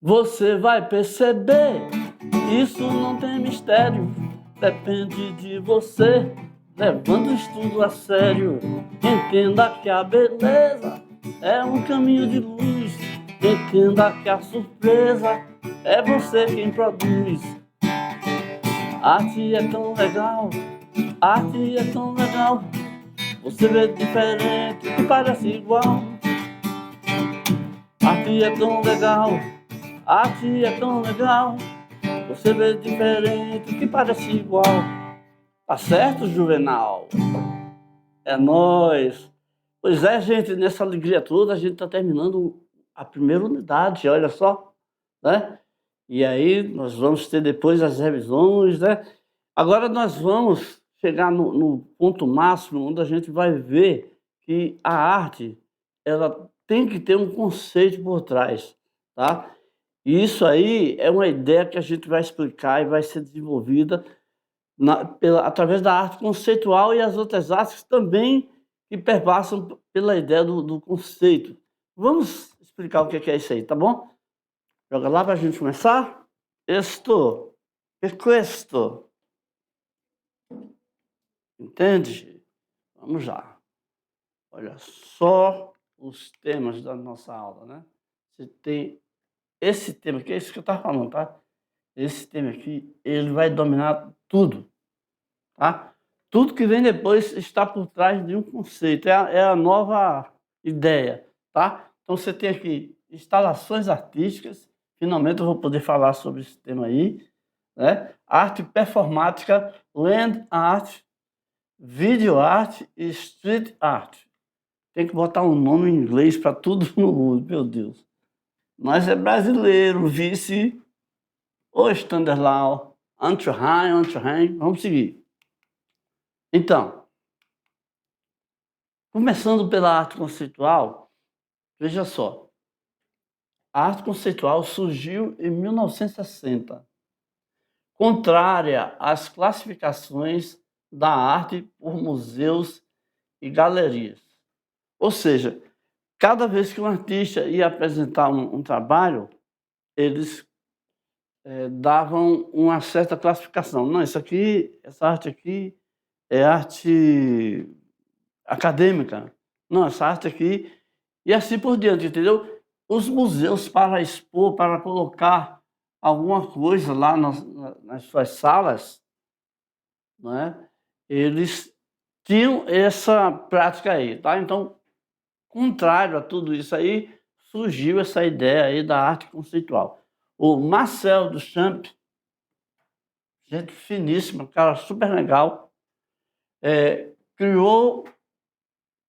Você vai perceber, isso não tem mistério. Depende de você, levando o estudo a sério. Entenda que a beleza é um caminho de luz. Entenda que a surpresa é você quem produz. Arte é tão legal, arte é tão legal. Você vê diferente que parece igual. Arte é tão legal, arte é tão legal. Você vê diferente que parece igual. Tá certo, Juvenal? É nóis. Pois é, gente, nessa alegria toda, a gente tá terminando a primeira unidade, olha só, né? E aí nós vamos ter depois as revisões, né? Agora nós vamos chegar no ponto máximo, onde a gente vai ver que a arte, ela tem que ter um conceito por trás, tá? E isso aí é uma ideia que a gente vai explicar e vai ser desenvolvida através da arte conceitual e as outras artes também que perpassam pela ideia do conceito. Vamos explicar o que é isso aí, tá bom? Joga lá para a gente começar. Esto, é questo. Entende? Vamos lá. Olha só os temas da nossa aula, né? Você tem esse tema aqui, é isso que eu estava falando, tá? Esse tema aqui, ele vai dominar tudo, tá? Tudo que vem depois está por trás de um conceito, é a nova ideia, tá? Então você tem aqui instalações artísticas, finalmente eu vou poder falar sobre esse tema aí, né? Arte performática, land art, video art e street art. Tem que botar um nome em inglês para tudo no mundo, meu Deus. Nós é brasileiro, vice, o Standerlau, Antrheim, vamos seguir. Então, começando pela arte conceitual, veja só. A arte conceitual surgiu em 1960, contrária às classificações da arte por museus e galerias. Ou seja, cada vez que um artista ia apresentar um trabalho, eles davam uma certa classificação. Não, essa arte aqui é arte acadêmica. Não, essa arte aqui... E assim por diante, entendeu? Os museus, para expor, para colocar alguma coisa lá nas suas salas, não é? Eles tinham essa prática aí, tá? Então, contrário a tudo isso aí, surgiu essa ideia aí da arte conceitual. O Marcel Duchamp, gente finíssima, cara super legal, criou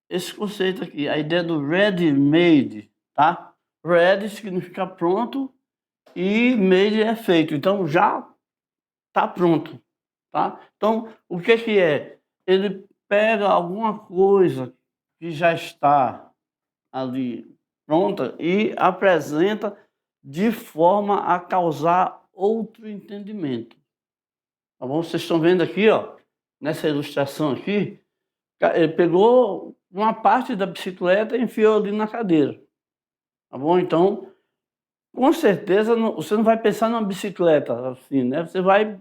esse conceito aqui, a ideia do ready-made, tá? Ready significa pronto e made é feito, então já está pronto, tá? Então, o que é? Ele pega alguma coisa que já está ali pronta e apresenta de forma a causar outro entendimento. Tá bom? Vocês estão vendo aqui, ó, nessa ilustração aqui, ele pegou uma parte da bicicleta e enfiou ali na cadeira. Tá bom? Então, com certeza, você não vai pensar numa bicicleta assim, né? Você vai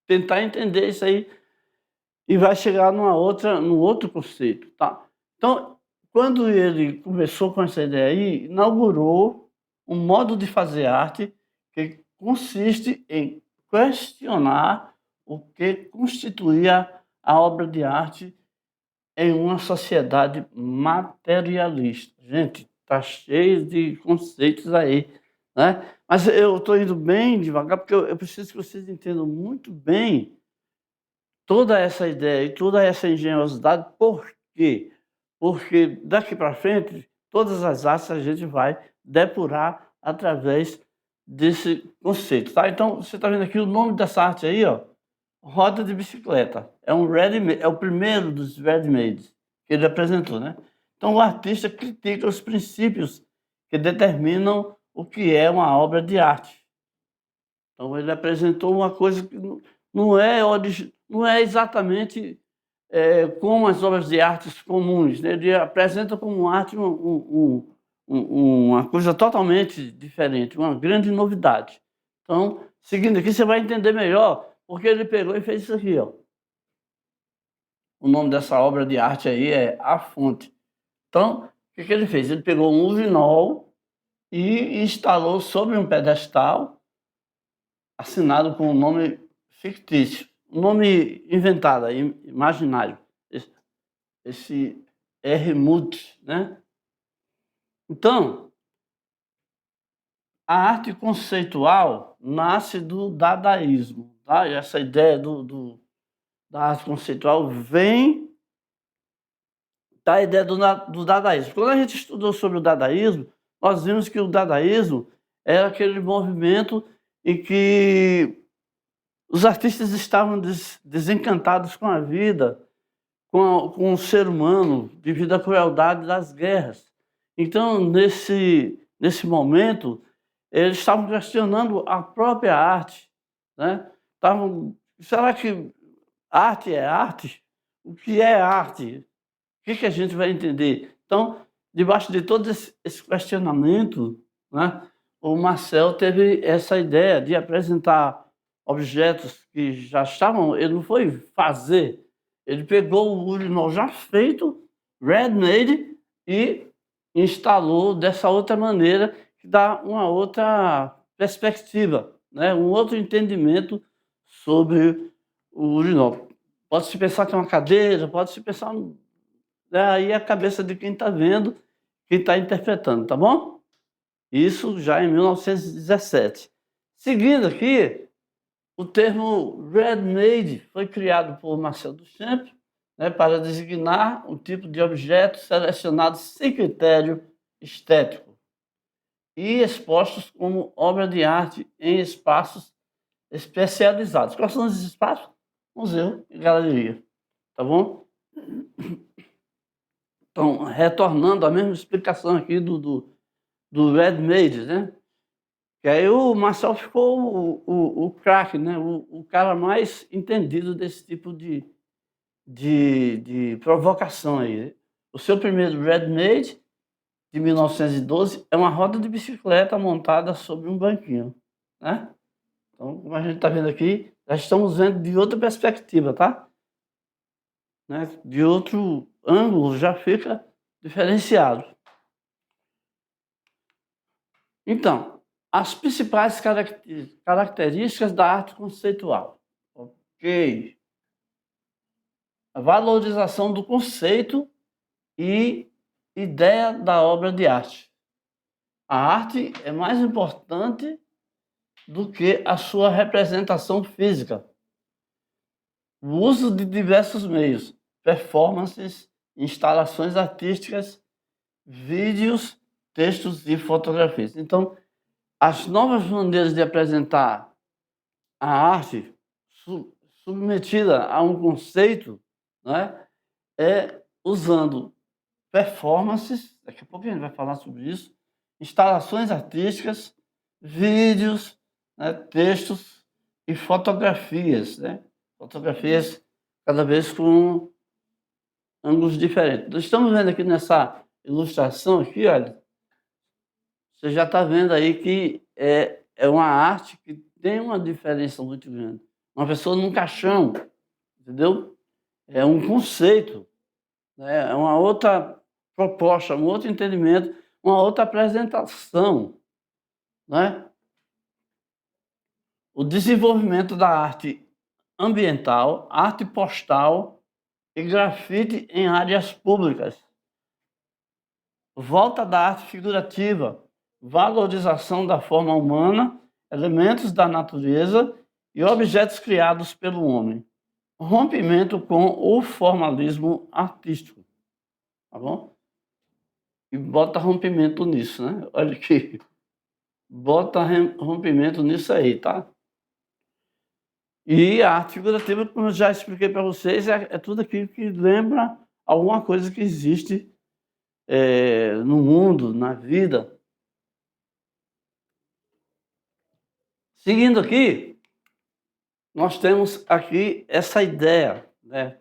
tentar entender isso aí e vai chegar num outro conceito, tá? Então, quando ele começou com essa ideia aí, inaugurou um modo de fazer arte que consiste em questionar o que constituía a obra de arte em uma sociedade materialista. Gente, tá cheio de conceitos aí, né? Mas eu estou indo bem devagar porque eu preciso que vocês entendam muito bem toda essa ideia e toda essa engenhosidade. Por quê? Porque daqui para frente, todas as artes a gente vai depurar através desse conceito, tá? Então, você está vendo aqui o nome dessa arte aí, ó, roda de bicicleta. É o primeiro dos ready-mades que ele apresentou, né? Então, o artista critica os princípios que determinam o que é uma obra de arte. Então, ele apresentou uma coisa que não é exatamente como as obras de artes comuns, né? Ele apresenta como arte uma coisa totalmente diferente, uma grande novidade. Então, seguindo aqui, você vai entender melhor porque ele pegou e fez isso aqui, ó. O nome dessa obra de arte aí é A Fonte. Então, o que ele fez? Ele pegou um usinol e instalou sobre um pedestal, assinado com um nome fictício, um nome inventado, imaginário, esse Hermut, né? Então, a arte conceitual nasce do dadaísmo, tá? E essa ideia da arte conceitual vem da ideia do dadaísmo. Quando a gente estudou sobre o dadaísmo, nós vimos que o dadaísmo era aquele movimento em que os artistas estavam desencantados com a vida, com o ser humano, devido à crueldade das guerras. Então, nesse momento, eles estavam questionando a própria arte, né? Será que arte é arte? O que é arte? O que a gente vai entender? Então, debaixo de todo esse questionamento, né, o Marcel teve essa ideia de apresentar objetos que já estavam... Ele não foi fazer, ele pegou o urinol já feito, ready-made, e instalou dessa outra maneira, que dá uma outra perspectiva, né, um outro entendimento sobre o urinol. Pode-se pensar que é uma cadeira, pode-se pensar... Aí a cabeça de quem está vendo, quem está interpretando, tá bom? Isso já em 1917. Seguindo aqui, o termo ready-made foi criado por Marcel Duchamp, né, para designar um tipo de objeto selecionado sem critério estético e expostos como obra de arte em espaços especializados. Quais são esses espaços? Museu e galeria, tá bom? Então, retornando à mesma explicação aqui do ready-made, né? Que aí o Marcel ficou o craque, né? O cara mais entendido desse tipo de provocação aí. O seu primeiro ready-made, de 1912, é uma roda de bicicleta montada sobre um banquinho, né? Então, como a gente está vendo aqui, já estamos vendo de outra perspectiva, tá? Né? De outro ângulo já fica diferenciado. Então, as principais características da arte conceitual. Ok. A valorização do conceito e ideia da obra de arte. A arte é mais importante do que a sua representação física. O uso de diversos meios, performances, instalações artísticas, vídeos, textos e fotografias. Então, as novas maneiras de apresentar a arte submetida a um conceito, né, é usando performances, daqui a pouco a gente vai falar sobre isso, instalações artísticas, vídeos, né, textos e fotografias, né? Fotografias cada vez com ângulos diferentes. Nós estamos vendo aqui nessa ilustração aqui, olha, você já está vendo aí que é uma arte que tem uma diferença muito grande. Uma pessoa num caixão, entendeu? É um conceito, né? É uma outra proposta, um outro entendimento, uma outra apresentação, né? O desenvolvimento da arte ambiental, arte postal e grafite em áreas públicas. Volta da arte figurativa, valorização da forma humana, elementos da natureza e objetos criados pelo homem. Rompimento com o formalismo artístico, tá bom? E bota rompimento nisso, né? Olha aqui, bota rompimento nisso aí, tá? E a arte figurativa, como eu já expliquei para vocês, é tudo aquilo que lembra alguma coisa que existe no mundo, na vida. Seguindo aqui, nós temos aqui essa ideia, né,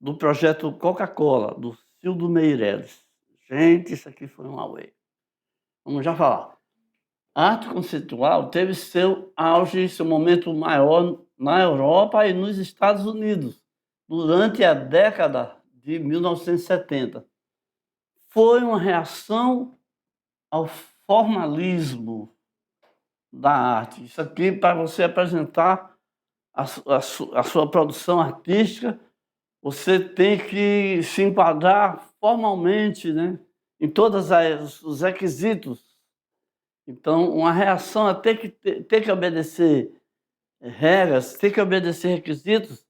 do projeto Coca-Cola, do Cildo Meireles. Gente, isso aqui foi um auê. Vamos já falar. A arte conceitual teve seu auge, seu momento maior na Europa e nos Estados Unidos, durante a década de 1970. Foi uma reação ao formalismo da arte. Isso aqui para você apresentar a sua produção artística, você tem que se enquadrar formalmente, né, em todos os requisitos. Então, uma reação a ter que obedecer regras, ter que obedecer requisitos,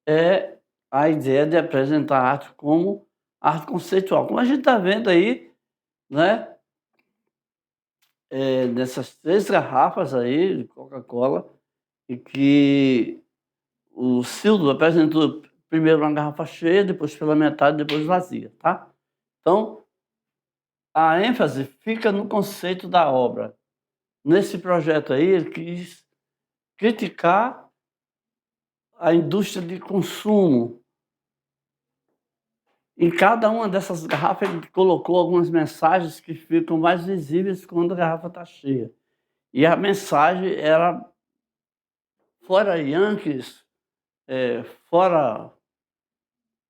é a ideia de apresentar a arte como arte conceitual. Como a gente está vendo aí, né, dessas 3 garrafas aí de Coca-Cola, e que o Cildo apresentou primeiro uma garrafa cheia, depois pela metade, depois vazia, tá? Então, a ênfase fica no conceito da obra. Nesse projeto aí, ele quis criticar a indústria de consumo. Em cada uma dessas garrafas, ele colocou algumas mensagens que ficam mais visíveis quando a garrafa está cheia. E a mensagem era: fora Yankees, fora...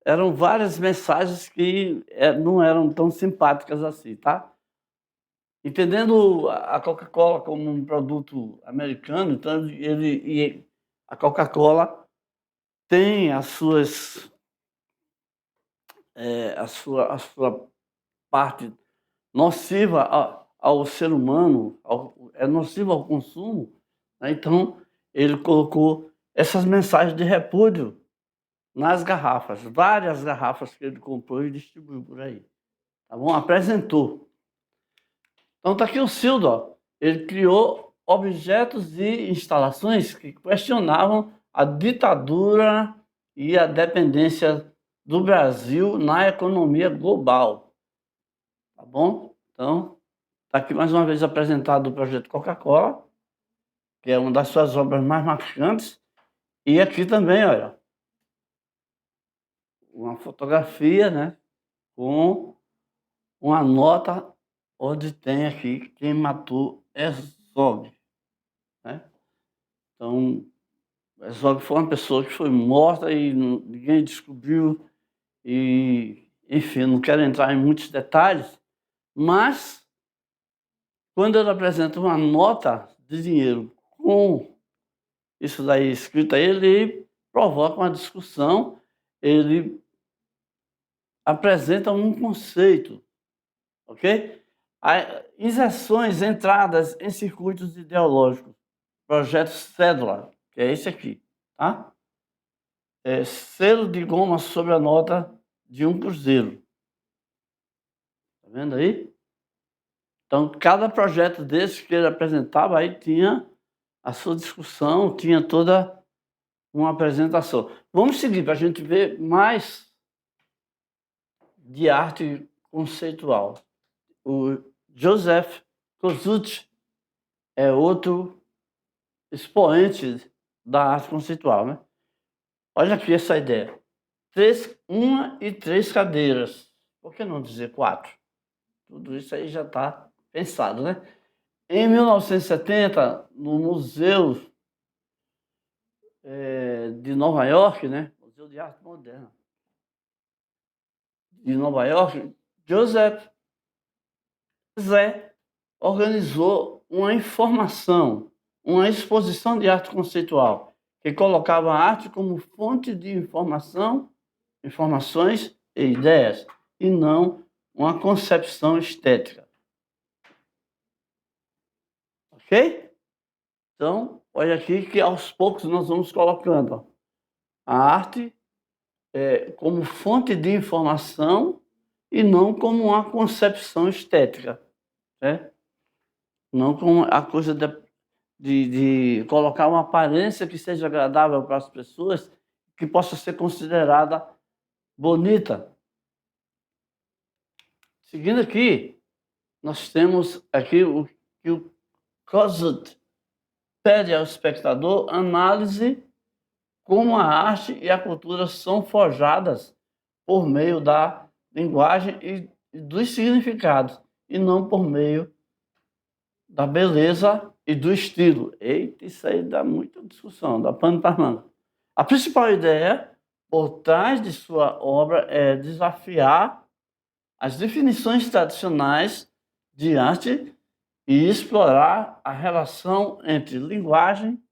Eram várias mensagens que não eram tão simpáticas assim, tá? Entendendo a Coca-Cola como um produto americano, então a Coca-Cola tem as suas, a sua parte nociva ao ser humano, é nociva ao consumo, né? Então ele colocou essas mensagens de repúdio nas garrafas, várias garrafas que ele comprou e distribuiu por aí, tá bom? Apresentou. Então está aqui o Cildo, ó. Ele criou objetos e instalações que questionavam a ditadura e a dependência do Brasil na economia global, tá bom? Então, está aqui mais uma vez apresentado o projeto Coca-Cola, que é uma das suas obras mais marcantes, e aqui também, olha, uma fotografia, né, com uma nota onde tem aqui quem matou Herzog, né? Então, Herzog foi uma pessoa que foi morta e ninguém descobriu, e, enfim, não quero entrar em muitos detalhes, mas quando ele apresenta uma nota de dinheiro com isso daí escrito aí, ele provoca uma discussão, ele apresenta um conceito, ok? Inserções, entradas em circuitos ideológicos, projeto Cédula, que é esse aqui, tá? Selo de goma sobre a nota de 1 cruzeiro. Tá vendo aí? Então, cada projeto desse que ele apresentava aí tinha a sua discussão, tinha toda uma apresentação. Vamos seguir para a gente ver mais de arte conceitual. O Joseph Kosuth é outro expoente da arte conceitual, né? Olha aqui essa ideia. 1 e 3 cadeiras. Por que não dizer 4? Tudo isso aí já está pensado, né? Em 1970, no Museu de Nova York, né? Museu de Arte Moderna de Nova York, Joseph Zé organizou uma uma exposição de arte conceitual, que colocava a arte como fonte de informações e ideias, e não uma concepção estética. Ok? Então, olha aqui que aos poucos nós vamos colocando a arte como fonte de informação e não como uma concepção estética, né? Não como a coisa de colocar uma aparência que seja agradável para as pessoas, que possa ser considerada bonita. Seguindo aqui, nós temos aqui o que o Kosuth pede ao espectador: análise como a arte e a cultura são forjadas por meio da linguagem e dos significados, e não por meio da beleza e do estilo. Eita, isso aí dá muita discussão, dá pano para manga. A principal ideia por trás de sua obra é desafiar as definições tradicionais de arte e explorar a relação entre linguagem,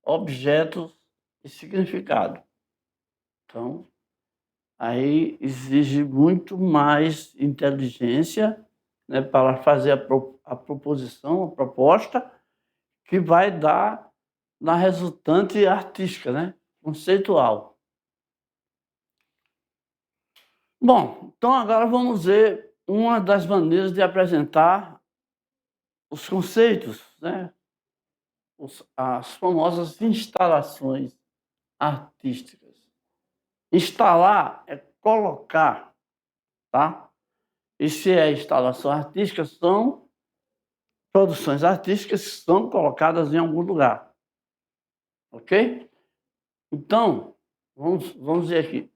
objetos e significado. Então, aí exige muito mais inteligência, né, para fazer a proposição, a proposta, que vai dar na resultante artística, né, conceitual. Bom, então agora vamos ver uma das maneiras de apresentar os conceitos, né, as famosas instalações artísticas. Instalar é colocar, tá? E se é instalação artística, são produções artísticas que são colocadas em algum lugar. Ok? Então, vamos ver aqui.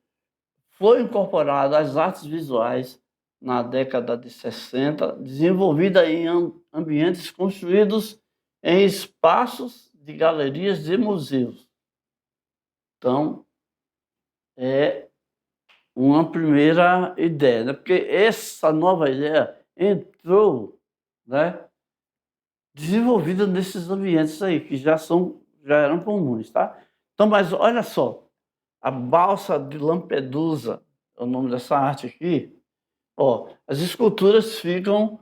Foi incorporado às artes visuais na década de 60, desenvolvida em ambientes construídos em espaços de galerias e museus. Então, é uma primeira ideia, né? Porque essa nova ideia entrou, né, desenvolvida nesses ambientes aí, que já eram comuns, tá? Então, mas olha só, a balsa de Lampedusa, é o nome dessa arte aqui, ó, as esculturas ficam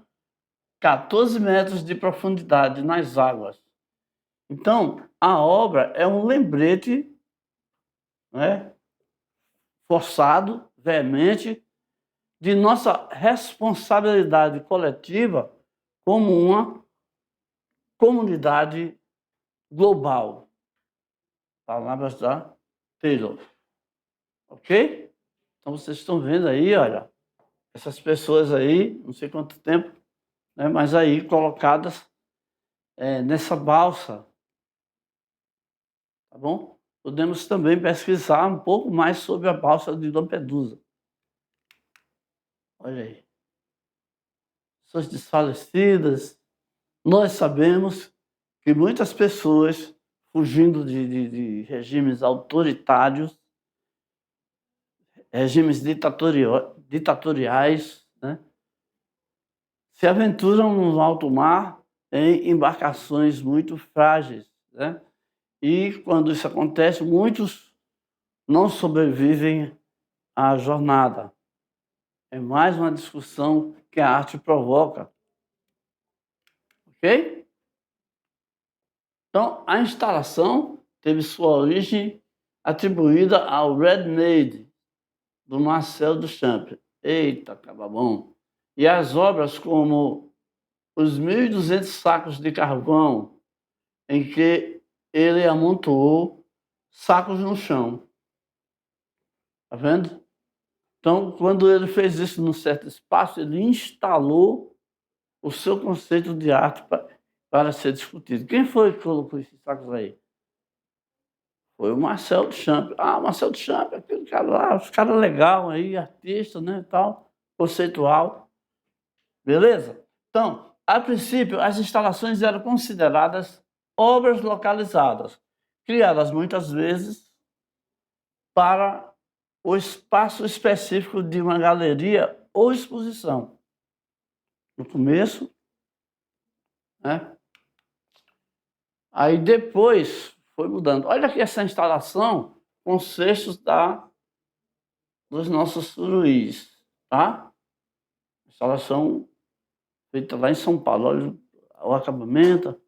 14 metros de profundidade nas águas. Então, a obra é um lembrete, né, forçado, veemente, de nossa responsabilidade coletiva como uma comunidade global. Palavras da Taylor. Ok? Então vocês estão vendo aí, olha, essas pessoas aí, não sei quanto tempo, né, mas aí colocadas nessa balsa. Tá bom? Podemos também pesquisar um pouco mais sobre a balsa de Lampedusa. Olha aí. Pessoas desfalecidas. Nós sabemos que muitas pessoas, fugindo de regimes autoritários, regimes ditatoriais, né, se aventuram no alto mar em embarcações muito frágeis, né? E quando isso acontece, muitos não sobrevivem à jornada. É mais uma discussão que a arte provoca. Ok? Então, a instalação teve sua origem atribuída ao Red-Made, do Marcel Duchamp. Eita, acaba bom! E as obras como os 1.200 sacos de carvão, em que ele amontoou sacos no chão. Tá vendo? Então, quando ele fez isso num certo espaço, ele instalou o seu conceito de arte para ser discutido. Quem foi que colocou esses sacos aí? Foi o Marcel Duchamp. Ah, Marcel Duchamp, aquele cara lá, os caras legal aí, artista, né, tal, conceitual. Beleza? Então, a princípio, as instalações eram consideradas obras localizadas, criadas muitas vezes para o espaço específico de uma galeria ou exposição. No começo, né? Aí depois foi mudando. Olha aqui essa instalação com cestos dos nossos suruís, tá? Instalação feita lá em São Paulo. Olha o acabamento,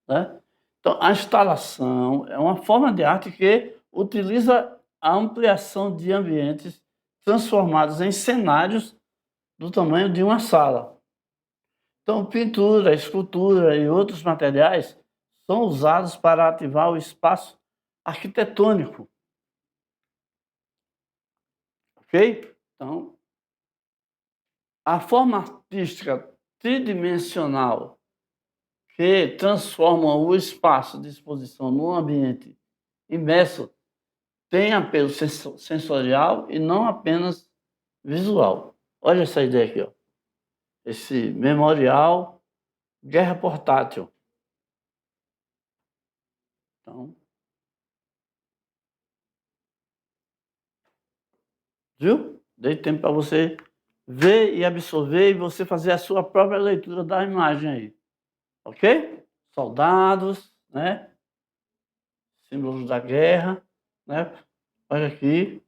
né? Então, a instalação é uma forma de arte que utiliza a ampliação de ambientes transformados em cenários do tamanho de uma sala. Então, pintura, escultura e outros materiais são usados para ativar o espaço arquitetônico. Ok? Então, a forma artística tridimensional que transforma o espaço de exposição num ambiente imerso tem apelo sensorial e não apenas visual. Olha essa ideia aqui, ó. esse memorial Guerra Portátil. Então, viu? Dei tempo para você ver e absorver e você fazer a sua própria leitura da imagem aí. Ok? Soldados, né? Símbolos da guerra, né? Olha aqui.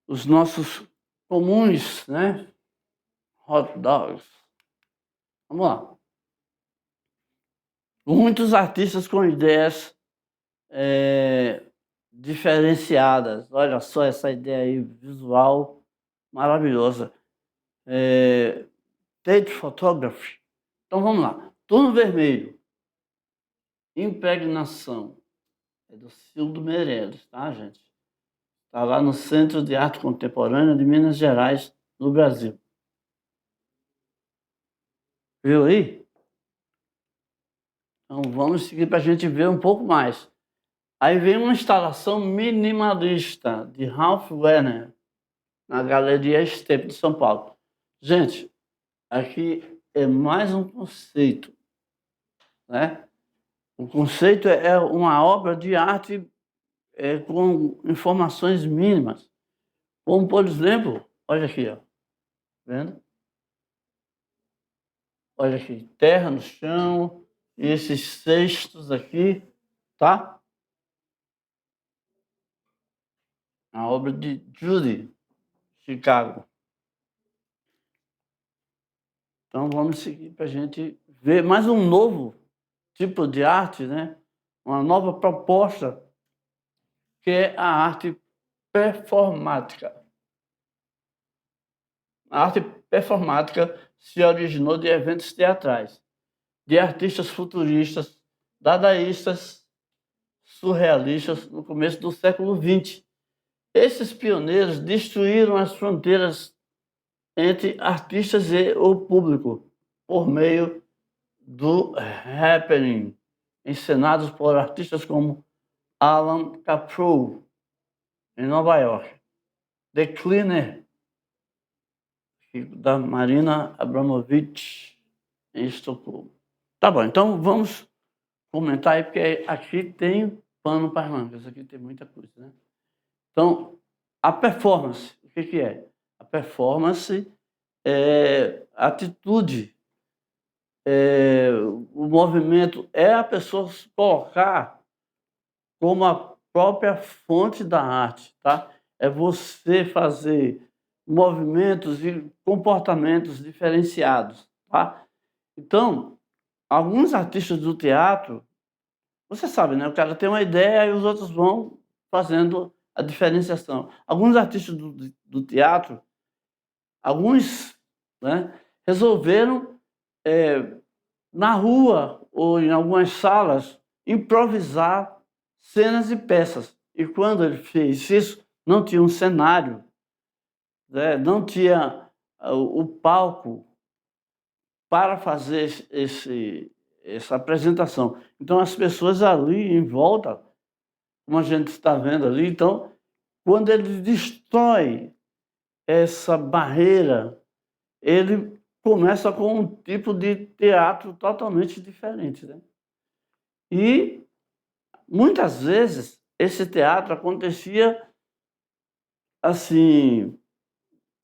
Os nossos comuns, né? Hot dogs. Vamos lá. Muitos artistas com ideias diferenciadas. Olha só essa ideia aí, visual maravilhosa. State Photography. Então vamos lá. Turno Vermelho. Impregnação. É do Cildo Meirelles, tá, gente? Está lá no Centro de Arte Contemporânea de Minas Gerais, no Brasil. Viu aí? Então vamos seguir para a gente ver um pouco mais. Aí vem uma instalação minimalista de Ralph Werner, na Galeria Estepe de São Paulo. Gente, aqui é mais um conceito, né? O conceito é uma obra de arte com informações mínimas. Como, por exemplo, olha aqui, ó. Vendo? Olha aqui, terra no chão, e esses cestos aqui, tá? A obra de Judy, Chicago. Então vamos seguir para a gente ver mais um novo tipo de arte, né? Uma nova proposta, que é a arte performática. A arte performática se originou de eventos teatrais, de artistas futuristas, dadaístas, surrealistas no começo do século XX. Esses pioneiros destruíram as fronteiras entre artistas e o público por meio do happening, encenados por artistas como Alan Caprow, em Nova York, The Cleaner, da Marina Abramovic, em Estocolmo. Tá bom, então vamos comentar aí, porque aqui tem pano para mangas, aqui tem muita coisa, né? Então, a performance, o que é? A performance é atitude, o movimento é a pessoa se colocar como a própria fonte da arte, tá? É você fazer movimentos e comportamentos diferenciados, tá? Então, alguns artistas do teatro, você sabe, né? O cara tem uma ideia e os outros vão fazendo a diferenciação. Alguns artistas do teatro, alguns, né, resolveram, na rua ou em algumas salas, improvisar cenas e peças. E quando ele fez isso, não tinha um cenário, né? Não tinha o palco para fazer essa apresentação. Então, as pessoas ali em volta, como a gente está vendo ali, então, quando ele destrói essa barreira, ele começa com um tipo de teatro totalmente diferente, né? E muitas vezes esse teatro acontecia assim,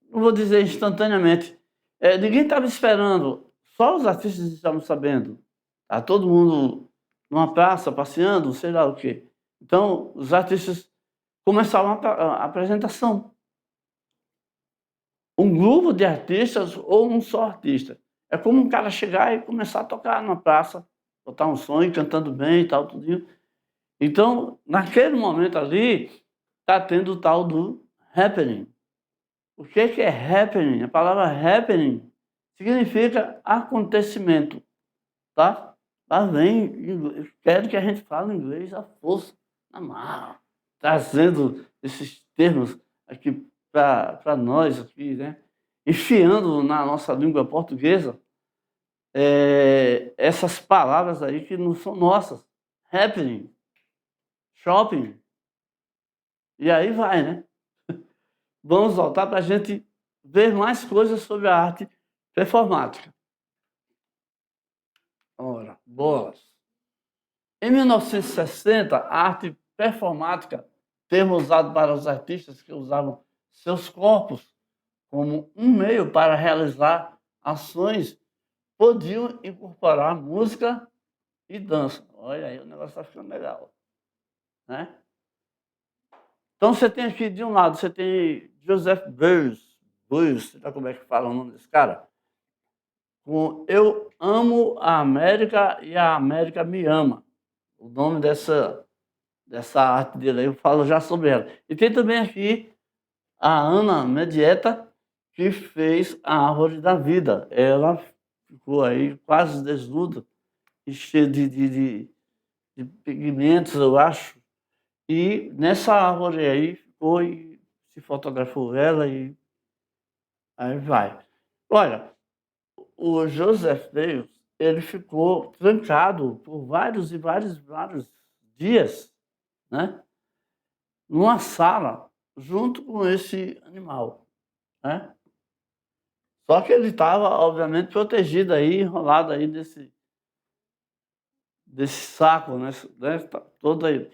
não vou dizer instantaneamente, ninguém estava esperando, só os artistas estavam sabendo. Tá todo mundo numa praça passeando, sei lá o quê. Então os artistas começavam a apresentação. Um grupo de artistas ou um só artista. É como um cara chegar e começar a tocar numa praça, botar um som, cantando bem e tal, tudinho. Então, naquele momento ali, está tendo o tal do happening. O que é happening? A palavra happening significa acontecimento, tá? Lá vem, quero que a gente fale inglês à força, na marra, trazendo esses termos aqui para nós, aqui, né? Enfiando na nossa língua portuguesa essas palavras aí que não são nossas. Happening, shopping, e aí vai, né? Vamos voltar para a gente ver mais coisas sobre a arte performática. Ora, bolas. Em 1960, a arte performática, termo usado para os artistas que usavam seus corpos como um meio para realizar ações, podiam incorporar música e dança. Olha aí, o negócio está ficando legal, né? Então você tem aqui, de um lado, você tem Joseph Beuys, sabe como é que fala o nome desse cara? Com Eu Amo a América e a América Me Ama. O nome dessa arte dele aí, eu falo já sobre ela. E tem também aqui a Ana Medieta, que fez a Árvore da Vida. Ela ficou aí quase desnuda e cheia de pigmentos, eu acho. E nessa árvore aí ficou e se fotografou ela e aí vai. Olha, o Joseph Beuys, ele ficou trancado por vários dias, né? Numa sala junto com esse animal, né? Só que ele estava, obviamente, protegido aí, enrolado aí desse saco, né? Todo aí.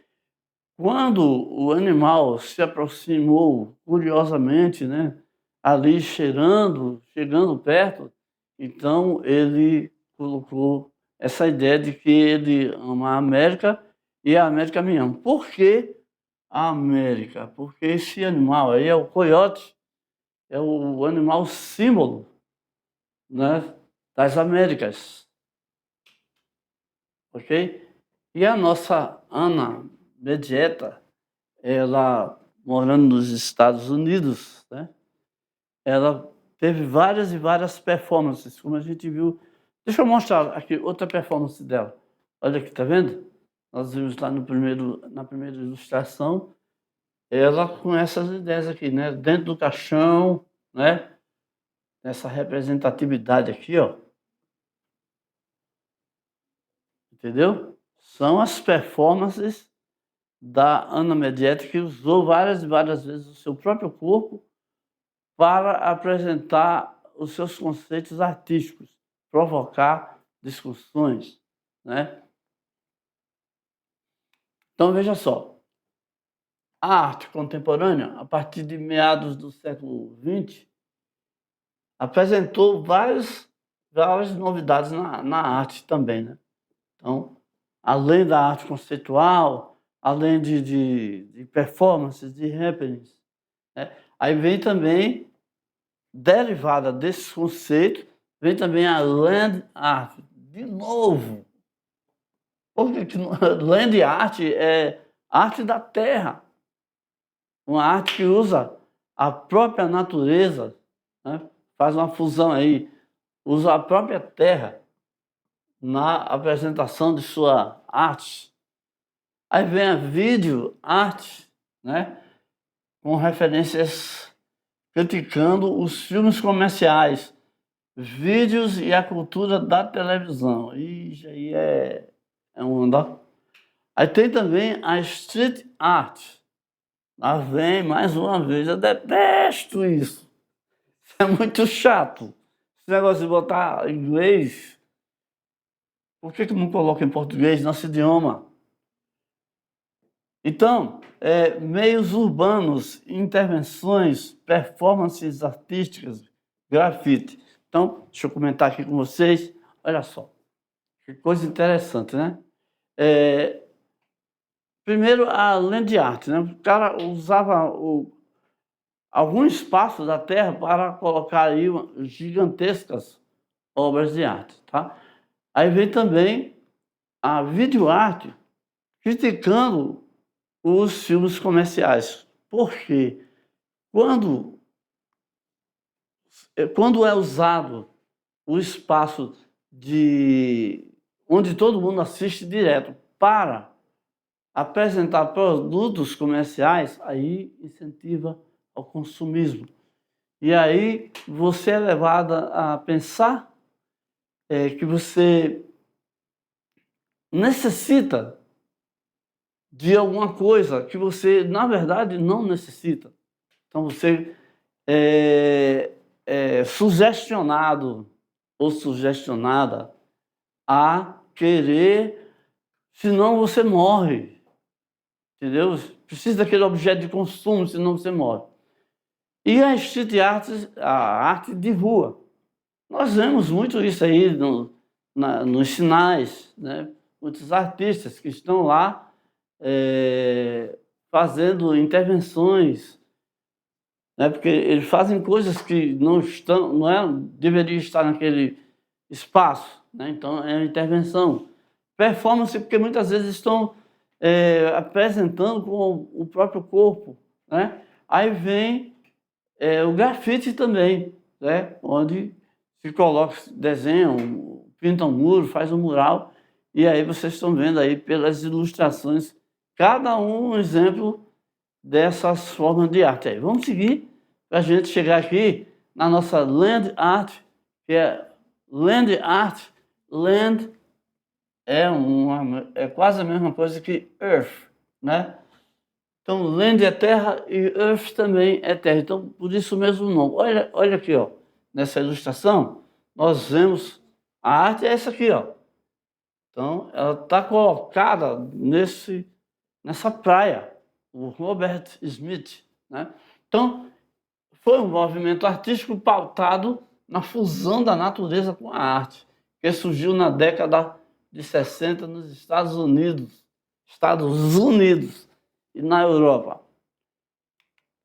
Quando o animal se aproximou curiosamente, né? Ali cheirando, chegando perto, então ele colocou essa ideia de que ele ama a América e a América me ama. Por que a América? Porque esse animal aí é o coiote, é o animal símbolo, né, das Américas, ok? E a nossa Ana Medieta, ela morando nos Estados Unidos, né, ela teve várias performances, como a gente viu. Deixa eu mostrar aqui outra performance dela. Olha aqui, tá vendo? Nós vimos lá na primeira ilustração, ela com essas ideias aqui, né? Dentro do caixão, né? Essa representatividade aqui, ó. Entendeu? São as performances da Ana Medieta, que usou várias vezes o seu próprio corpo para apresentar os seus conceitos artísticos, provocar discussões, né? Então veja só, a arte contemporânea, a partir de meados do século XX, apresentou várias novidades na arte também, né? Então, além da arte conceitual, além de performances, de happenings, né? Aí vem também, derivada desse conceito, vem também a land art. De novo, porque land art é arte da terra, uma arte que usa a própria natureza, né? Faz uma fusão aí, usa a própria terra na apresentação de sua arte. Aí vem a vídeo arte, né? Com referências criticando os filmes comerciais, vídeos e a cultura da televisão. Isso aí é um andar. Aí tem também a street art. Lá vem mais uma vez, eu detesto isso. Isso é muito chato. Esse negócio de botar inglês. Por que não coloca em português, nosso idioma? Então, meios urbanos, intervenções, performances artísticas, grafite. Então, deixa eu comentar aqui com vocês. Olha só, que coisa interessante, né? Primeiro, a land art, né? O cara usava algum espaço da terra para colocar aí gigantescas obras de arte, tá? Aí vem também a videoarte, criticando os filmes comerciais. Por quê? Quando é usado o espaço onde todo mundo assiste direto para apresentar produtos comerciais, aí incentiva ao consumismo. E aí você é levada a pensar que você necessita de alguma coisa que você, na verdade, não necessita. Então você sugestionado ou sugestionada a querer, senão você morre, entendeu? Precisa daquele objeto de consumo, senão você morre. E a street art, a arte de rua. Nós vemos muito isso aí nos sinais, né? Muitos artistas que estão lá fazendo intervenções, né? Porque eles fazem coisas que não deveriam estar naquele espaço, né? Então é uma intervenção. Performance, porque muitas vezes estão apresentando com o próprio corpo, né? Aí vem o grafite também, né? Onde se coloca, desenha, pinta um muro, faz um mural, e aí vocês estão vendo aí pelas ilustrações, cada um exemplo dessas formas de arte. Aí vamos seguir para a gente chegar aqui na nossa land art, que é land art. Land é quase a mesma coisa que earth, né? Então, land é terra e earth também é terra. Então, por isso mesmo o nome. Olha aqui, ó, nessa ilustração, nós vemos a arte é essa aqui, ó. Então, ela está colocada nessa praia, o Robert Smith, né? Então, foi um movimento artístico pautado na fusão da natureza com a arte, que surgiu na década de 60 nos Estados Unidos e na Europa.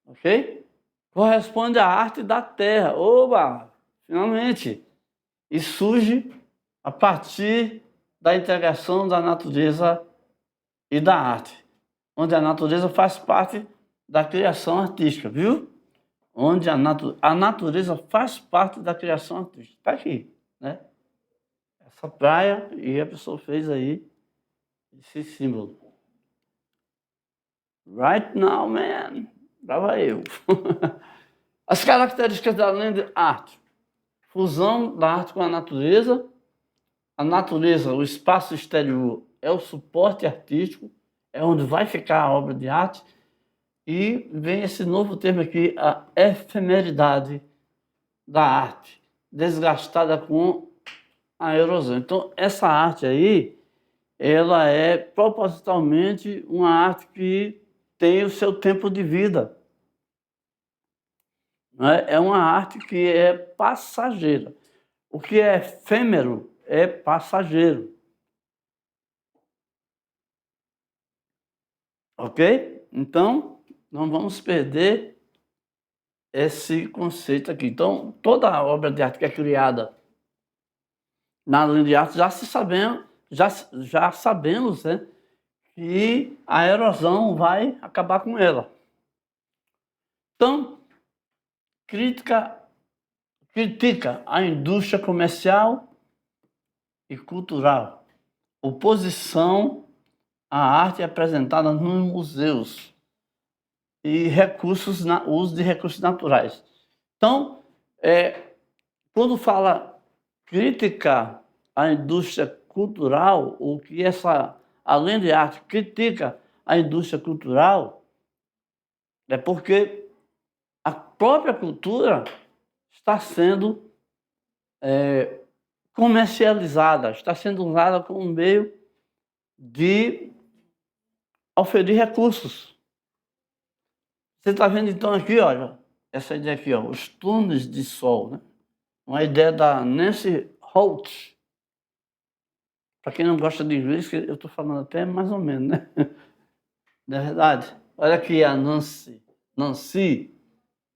Ok? Corresponde à arte da terra. Oba! Finalmente! E surge a partir da integração da natureza e da arte, onde a natureza faz parte da criação artística, viu? Onde a natureza faz parte da criação artística. Está aqui, né? Essa praia, e a pessoa fez aí esse símbolo. Right now, man. Brava eu. As características da land art. Fusão da arte com a natureza. A natureza, o espaço exterior, é o suporte artístico, é onde vai ficar a obra de arte. E vem esse novo termo aqui, a efemeridade da arte, desgastada com a erosão. Então, essa arte aí, ela é propositalmente uma arte que tem o seu tempo de vida. É uma arte que é passageira. O que é efêmero é passageiro. Ok? Então, não vamos perder esse conceito aqui. Então, toda a obra de arte que é criada na linha de arte, já sabemos, né, que a erosão vai acabar com ela. Então, critica a indústria comercial e cultural. Oposição à arte apresentada nos museus e uso de recursos naturais. Então, quando fala crítica à indústria cultural, o que além de arte, critica a indústria cultural, é porque a própria cultura está sendo comercializada, está sendo usada como um meio de oferir recursos. Você está vendo então aqui, olha, essa ideia aqui, ó, os túneis de sol, né? Uma ideia da Nancy Holt. Para quem não gosta de inglês, eu estou falando até mais ou menos, né? Não é verdade? Olha aqui a Nancy,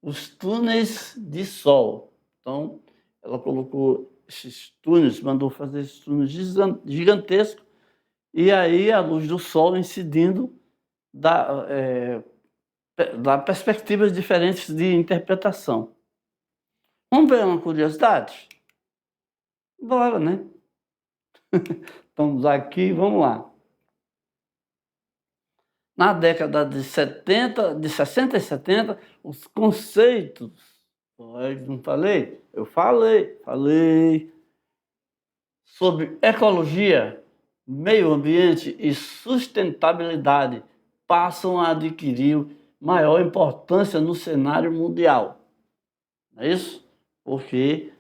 os túneis de sol. Então, ela colocou esses túneis, mandou fazer esses túneis gigantescos, e aí a luz do sol incidindo dá perspectivas diferentes de interpretação. Vamos ver uma curiosidade? Bora, né? Vamos aqui, vamos lá. Na década de 60 e 70, os conceitos, não falei? Eu falei sobre ecologia, meio ambiente e sustentabilidade passam a adquirir maior importância no cenário mundial. Não é isso? porque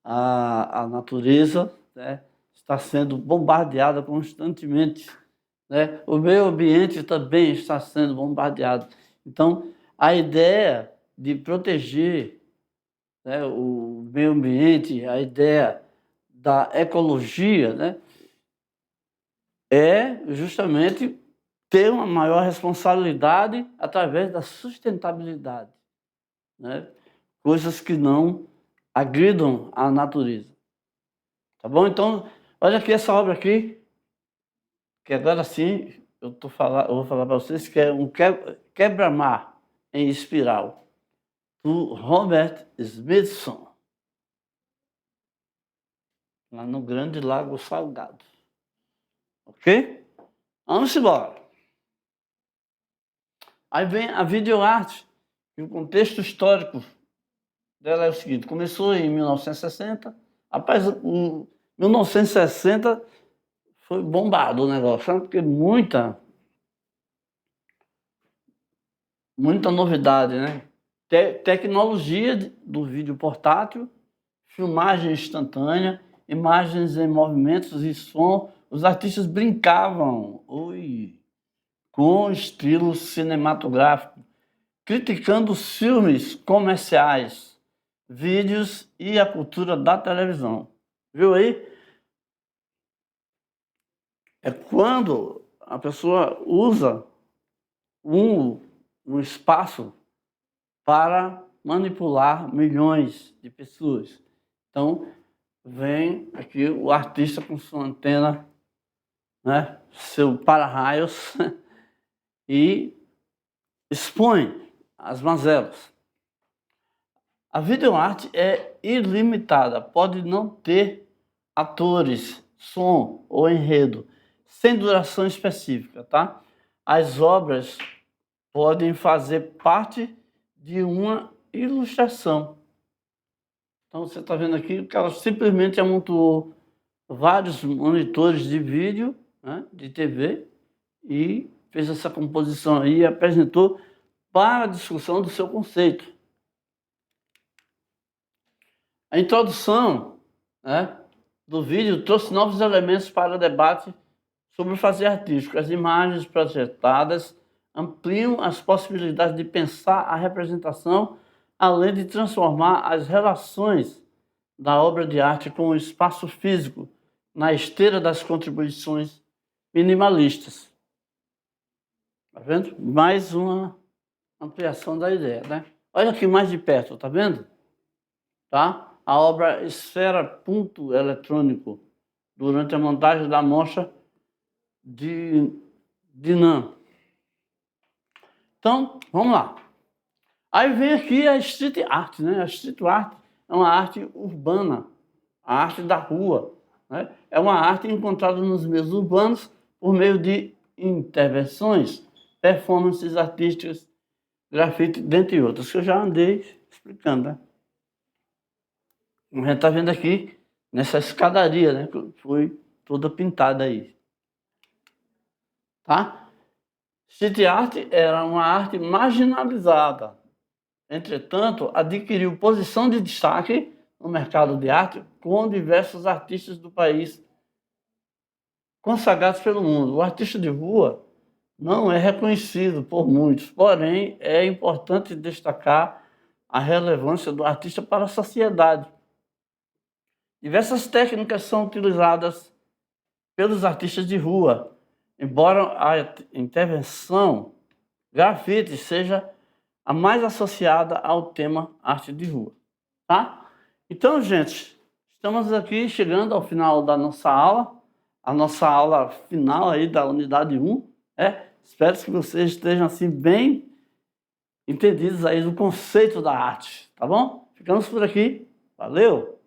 a natureza, né, está sendo bombardeada constantemente, né? O meio ambiente também está sendo bombardeado. Então, a ideia de proteger, né, o meio ambiente, a ideia da ecologia, né, é justamente ter uma maior responsabilidade através da sustentabilidade, né? Coisas que não agridam a natureza. Tá bom? Então, olha aqui essa obra aqui, que agora sim eu vou falar para vocês que é um quebra-mar em espiral, do Robert Smithson, lá no Grande Lago Salgado. Ok? Vamos embora. Aí vem a videoarte, e o contexto histórico dela é o seguinte: começou em 1960, rapaz, em 1960 foi bombado o negócio, sabe? Porque muita novidade, né? Tecnologia do vídeo portátil, filmagem instantânea, imagens em movimentos e som. Os artistas brincavam com estilo cinematográfico, criticando os filmes comerciais, vídeos e a cultura da televisão. Viu aí? É quando a pessoa usa um espaço para manipular milhões de pessoas. Então, vem aqui o artista com sua antena, né, seu para-raios, e expõe as mazelas. A videoarte é ilimitada, pode não ter atores, som ou enredo, sem duração específica, tá? As obras podem fazer parte de uma ilustração. Então você está vendo aqui que ela simplesmente amontoou vários monitores de vídeo, né, de TV, e fez essa composição aí e apresentou para a discussão do seu conceito. A introdução, né, do vídeo trouxe novos elementos para o debate sobre o fazer artístico. As imagens projetadas ampliam as possibilidades de pensar a representação, além de transformar as relações da obra de arte com o espaço físico na esteira das contribuições minimalistas. Tá vendo? Mais uma ampliação da ideia, né? Olha aqui mais de perto, tá vendo? Tá? A obra Esfera Punto Eletrônico, durante a montagem da mostra de Dinan. Então, vamos lá. Aí vem aqui a street art, né? A street art é uma arte urbana, a arte da rua, né? É uma arte encontrada nos meios urbanos por meio de intervenções, performances artísticas, grafite, dentre outras, que eu já andei explicando, né? A gente está vendo aqui nessa escadaria, né? Que foi toda pintada aí. Tá? Street art era uma arte marginalizada. Entretanto, adquiriu posição de destaque no mercado de arte com diversos artistas do país consagrados pelo mundo. O artista de rua não é reconhecido por muitos, porém é importante destacar a relevância do artista para a sociedade. Diversas técnicas são utilizadas pelos artistas de rua, embora a intervenção grafite seja a mais associada ao tema arte de rua, tá? Então, gente, estamos aqui chegando ao final da nossa aula, a nossa aula final aí da unidade 1, espero que vocês estejam assim bem entendidos aí do conceito da arte, tá bom? Ficamos por aqui, valeu!